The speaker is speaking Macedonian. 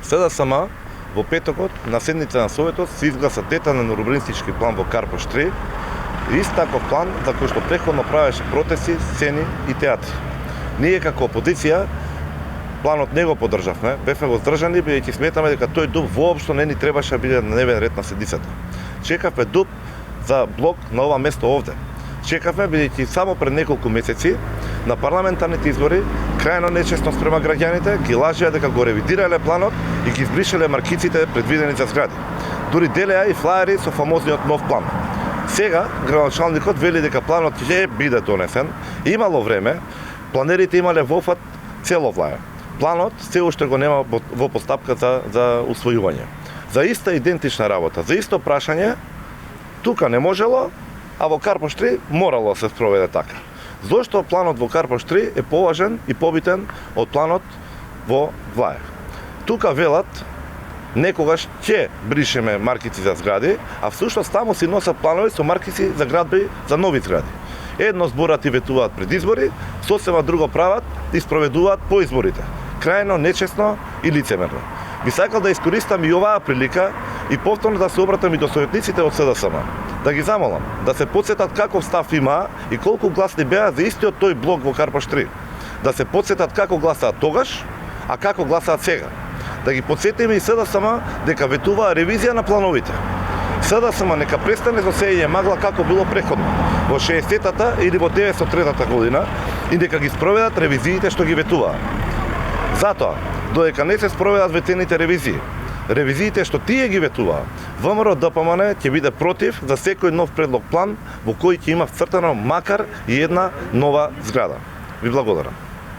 СДСМ во петокот на седница на Советот се изгласа детален урбанистички план во Карпош 3, ист таков план за кој што преходно правеше протести, сцени и театри. Ние како опозиција планот не го поддржавме, бевме воздржани бидејќи сметаме дека тој дуб воопшто не ни требаше да биде на дневен ред на седницата. Чекавме дуб за блок на ова место овде. Чекавме бидејќи само пред неколку месеци на парламентарните избори крајно нечестно спрема граѓаните ги лажеа дека го ревидирале планот и ги избришале маркиците предвидени за згради. Дури делеа и флаери со фамозниот нов план. Сега градоначалникот вели дека планот ќе биде донесен. Имало време, планерите имале вофат цело влаја. Планот се уште го нема во постапка за усвојување. За иста идентична работа, за исто прашање, тука не можело, а во Карпош 3 морало да се спроведе така. Зошто планот во Карпош 3 е поважен и побитен од планот во Влаја? Тука велат некогаш ќе бришеме маркици за згради, а всушност таму си носат планови со маркици за градби за нови згради. Едно зборат и ветуваат пред избори, сосема друго прават и спроведуваат по изборите. Крајно нечесно и лицемерно. Би сакал да искористам и оваа прилика и повторно да се обратам и до советниците од СДСМ. Да ги замолам да се потсетат каков став има и колку гласни беа за истиот тој блок во Карпош 3. Да се потсетат како гласаат тогаш, а како гласаат сега. Да ги потсетиме и СДСМ дека ветуваа ревизија на плановите. СДСМ нека престане со сеење магла како било преходно во 60-та или во 903-та година и дека ги спроведат ревизиите што ги ветуваа. Затоа, додека не се спроведат ветените ревизиите што тие ги ветуваа, ВМРО ДПМН ќе биде против за секој нов предлог план во кој ќе има вцртано макар и една нова зграда. Ви благодарам.